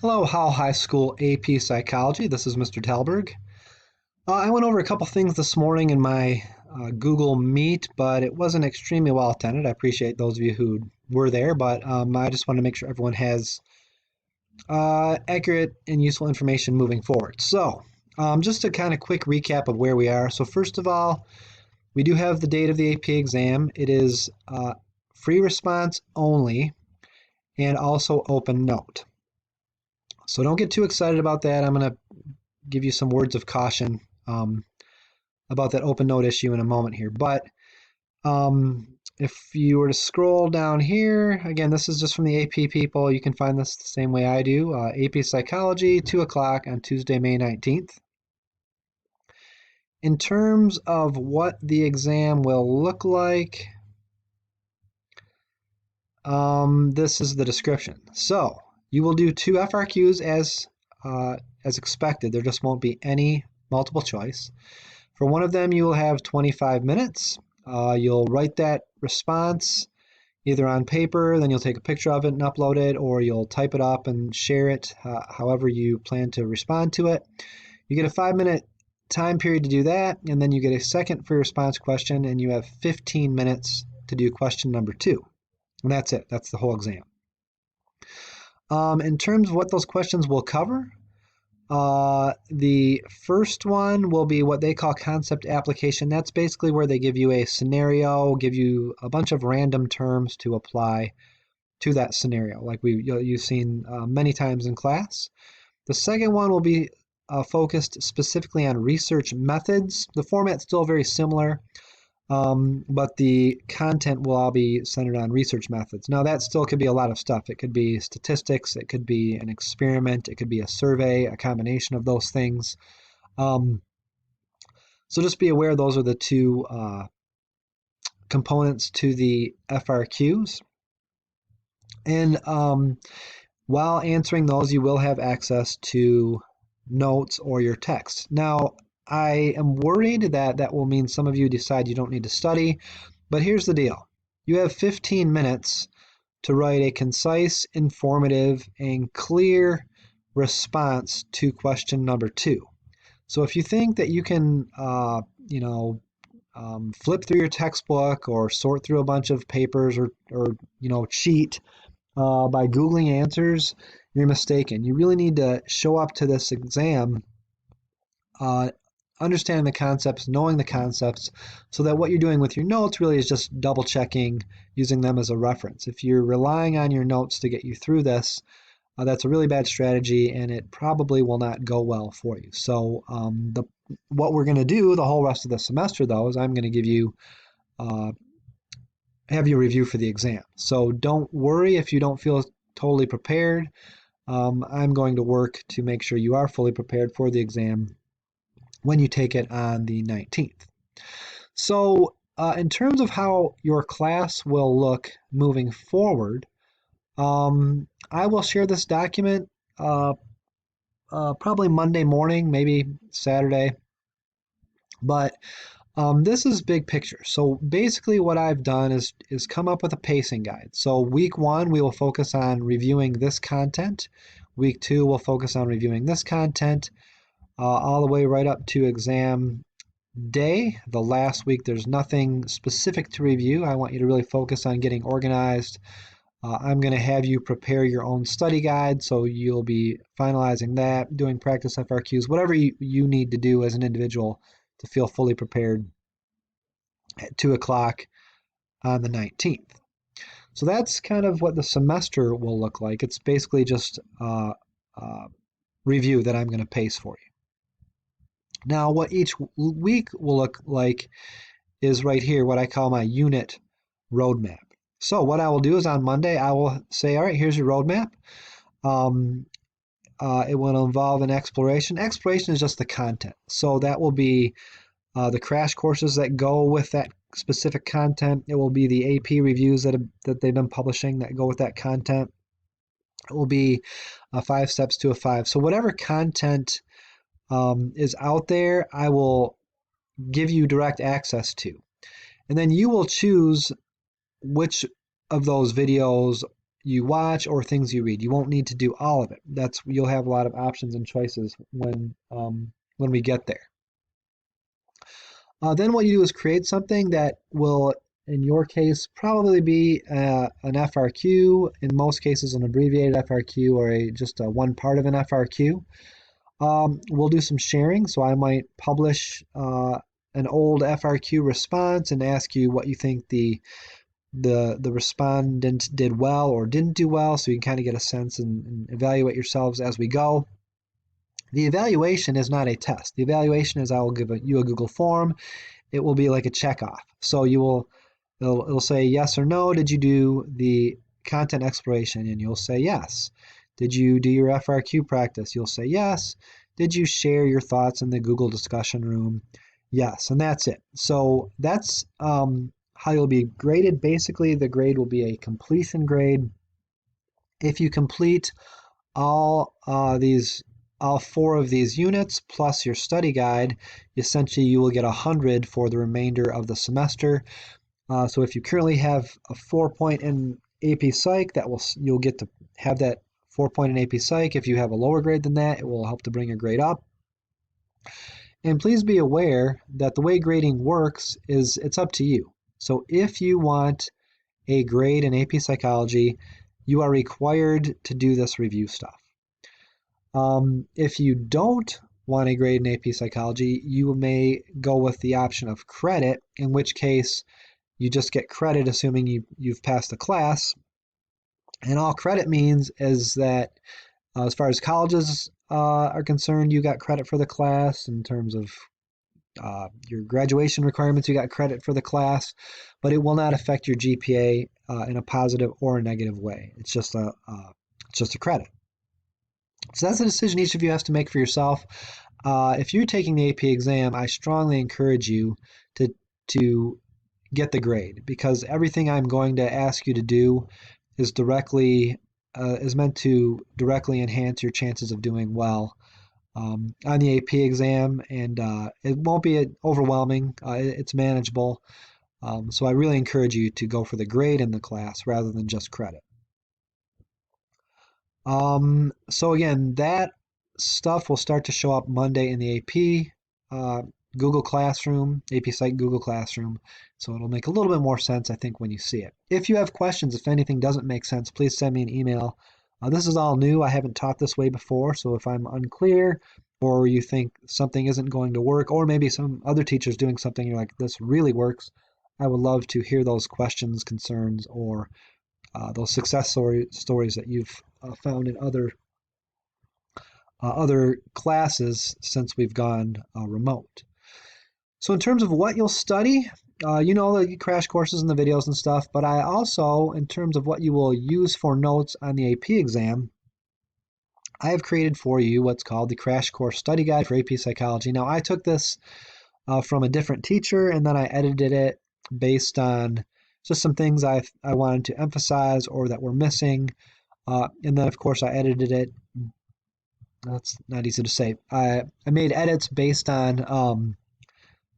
Hello, Howell High School AP Psychology. This is Mr. Talberg. I went over a couple things this morning in my Google Meet, but it wasn't extremely well attended. I appreciate those of you who were there, but I just want to make sure everyone has accurate and useful information moving forward. So, just a kind of quick recap of where we are. So, first of all, we do have the date of the AP exam. It is free response only and also open note. So don't get too excited about that. I'm going to give you some words of caution about that open note issue in a moment here. But if you were to scroll down here, again, this is just from the AP people. You can find this the same way I do. AP Psychology, 2 o'clock on Tuesday, May 19th. In terms of what the exam will look like, this is the description. So you will do 2 FRQs as expected. There just won't be any multiple choice. For one of them, you will have 25 minutes. You'll write that response either on paper, then you'll take a picture of it and upload it, or you'll type it up and share it however you plan to respond to it. You get a 5-minute time period to do that, and then you get a second free response question, and you have 15 minutes to do question number 2. And that's it. That's the whole exam. In terms of what those questions will cover, the first one will be what they call concept application. That's basically where they give you a scenario, give you a bunch of random terms to apply to that scenario, like you've seen many times in class. The second one will be focused specifically on research methods. The format's still very similar. But the content will all be centered on research methods. Now, that still could be a lot of stuff. It could be statistics, it could be an experiment, it could be a survey, a combination of those things. So just be aware those are the 2 components to the FRQs. And while answering those, you will have access to notes or your text. Now, I am worried that that will mean some of you decide you don't need to study, but here's the deal. You have 15 minutes to write a concise, informative, and clear response to question number 2. So if you think that you can, flip through your textbook or sort through a bunch of papers or cheat by Googling answers, you're mistaken. You really need to show up to this exam understanding the concepts, knowing the concepts, so that what you're doing with your notes really is just double checking, using them as a reference. If you're relying on your notes to get you through this, that's a really bad strategy, and it probably will not go well for you. So what we're going to do the whole rest of the semester, though, is I'm going to give you have you review for the exam. So don't worry if you don't feel totally prepared. I'm going to work to make sure you are fully prepared for the exam when you take it on the 19th. So in terms of how your class will look moving forward, I will share this document probably Monday morning, maybe Saturday, but this is big picture. So basically what I've done is come up with a pacing guide. So week 1, we will focus on reviewing this content. Week 2, we'll focus on reviewing this content. All the way right up to exam day. The last week, there's nothing specific to review. I want you to really focus on getting organized. I'm going to have you prepare your own study guide, so you'll be finalizing that, doing practice FRQs, whatever you need to do as an individual to feel fully prepared at 2 o'clock on the 19th. So that's kind of what the semester will look like. It's basically just review that I'm going to pace for you. Now, what each week will look like is right here, what I call my unit roadmap. So what I will do is on Monday, I will say, all right, here's your roadmap. It will involve an exploration. Exploration is just the content. So that will be the crash courses that go with that specific content. It will be the AP reviews that they've been publishing that go with that content. It will be 5 steps to a 5. So whatever content is out there, I will give you direct access to. And then you will choose which of those videos you watch or things you read. You won't need to do all of it. You'll have a lot of options and choices when we get there. Then what you do is create something that will, in your case, probably be an FRQ, in most cases an abbreviated FRQ or just one part of an FRQ. We'll do some sharing, so I might publish an old FRQ response and ask you what you think the respondent did well or didn't do well, so you can kind of get a sense and evaluate yourselves as we go. The evaluation is not a test. The evaluation is I will give you a Google form. It will be like a checkoff. So it'll say yes or no. Did you do the content exploration? And you'll say yes. Did you do your FRQ practice? You'll say yes. Did you share your thoughts in the Google discussion room? Yes, and that's it. So that's how you'll be graded. Basically, the grade will be a completion grade. If you complete all four of these units plus your study guide, essentially you will get 100 for the remainder of the semester. So if you currently have a 4-point in AP Psych, you'll get to have that 4-point in AP Psych. If you have a lower grade than that, it will help to bring your grade up. And please be aware that the way grading works is it's up to you. So if you want a grade in AP Psychology, you are required to do this review stuff. If you don't want a grade in AP Psychology, you may go with the option of credit, in which case you just get credit assuming you've passed the class. And all credit means is that as far as colleges are concerned, you got credit for the class. In terms of your graduation requirements, you got credit for the class, but it will not affect your GPA in a positive or a negative way. It's just a credit. So that's a decision each of you has to make for yourself. If you're taking the AP exam, I strongly encourage you to get the grade, because everything I'm going to ask you to do is meant to directly enhance your chances of doing well on the AP exam, and it won't be overwhelming. It's manageable. So I really encourage you to go for the grade in the class rather than just credit. So again, that stuff will start to show up Monday in the AP Google Classroom, AP Psych Google Classroom. So it'll make a little bit more sense, I think, when you see it. If you have questions, if anything doesn't make sense, please send me an email. This is all new. I haven't taught this way before. So if I'm unclear or you think something isn't going to work, or maybe some other teacher's doing something, you're like, this really works, I would love to hear those questions, concerns, or those success stories that you've found in other classes since we've gone remote. So in terms of what you'll study, the crash courses and the videos and stuff, but I also, in terms of what you will use for notes on the AP exam, I have created for you what's called the Crash Course Study Guide for AP Psychology. Now, I took this from a different teacher, and then I edited it based on just some things I wanted to emphasize or that were missing. And then, of course, I edited it. That's not easy to say. I made edits based on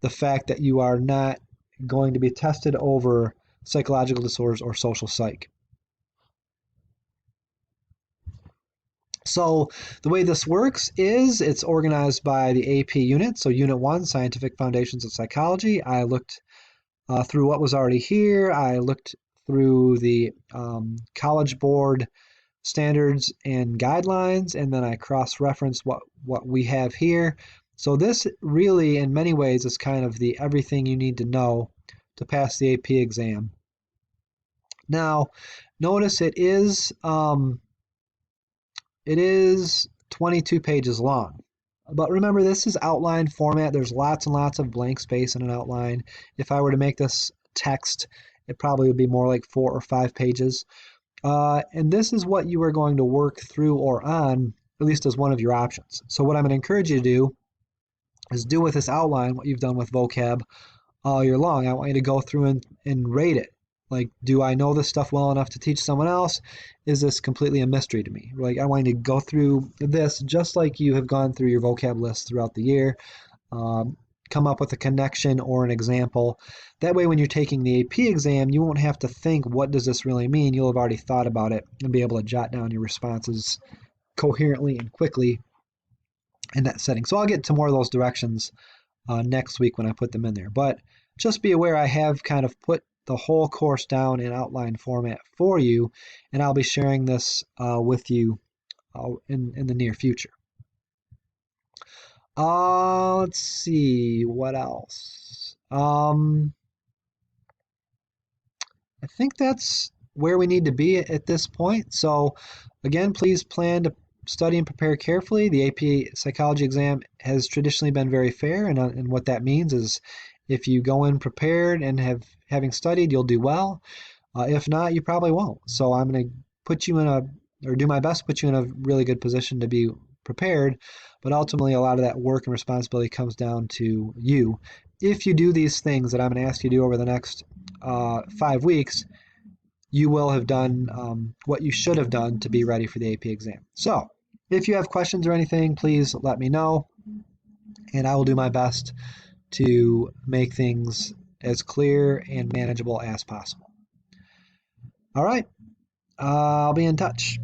the fact that you are not going to be tested over psychological disorders or social psych. So the way this works is it's organized by the AP unit. So Unit 1, Scientific Foundations of Psychology. I looked through what was already here. I looked through the College Board standards and guidelines, and then I cross-referenced what we have here. So this really, in many ways, is kind of the everything you need to know to pass the AP exam. Now, notice it is 22 pages long. But remember, this is outline format. There's lots and lots of blank space in an outline. If I were to make this text, it probably would be more like 4 or 5 pages. And this is what you are going to work through or on, at least as one of your options. So what I'm going to encourage you to do is do with this outline what you've done with vocab all year long. I want you to go through and rate it. Like, do I know this stuff well enough to teach someone else? Is this completely a mystery to me? Like, I want you to go through this just like you have gone through your vocab list throughout the year. come up with a connection or an example. That way, when you're taking the AP exam, you won't have to think, what does this really mean? You'll have already thought about it and be able to jot down your responses coherently and quickly in that setting. So I'll get to more of those directions next week when I put them in there. But just be aware, I have kind of put the whole course down in outline format for you, and I'll be sharing this with you in the near future. Let's see, what else? I think that's where we need to be at this point. So, again, please plan to study and prepare carefully. The AP psychology exam has traditionally been very fair, and what that means is if you go in prepared and having studied, you'll do well. If not, you probably won't. So I'm going to put you in or do my best to put you in a really good position to be prepared. But ultimately, a lot of that work and responsibility comes down to you. If you do these things that I'm going to ask you to do over the next 5 weeks, you will have done what you should have done to be ready for the AP exam. So if you have questions or anything, please let me know, and I will do my best to make things as clear and manageable as possible. All right, I'll be in touch.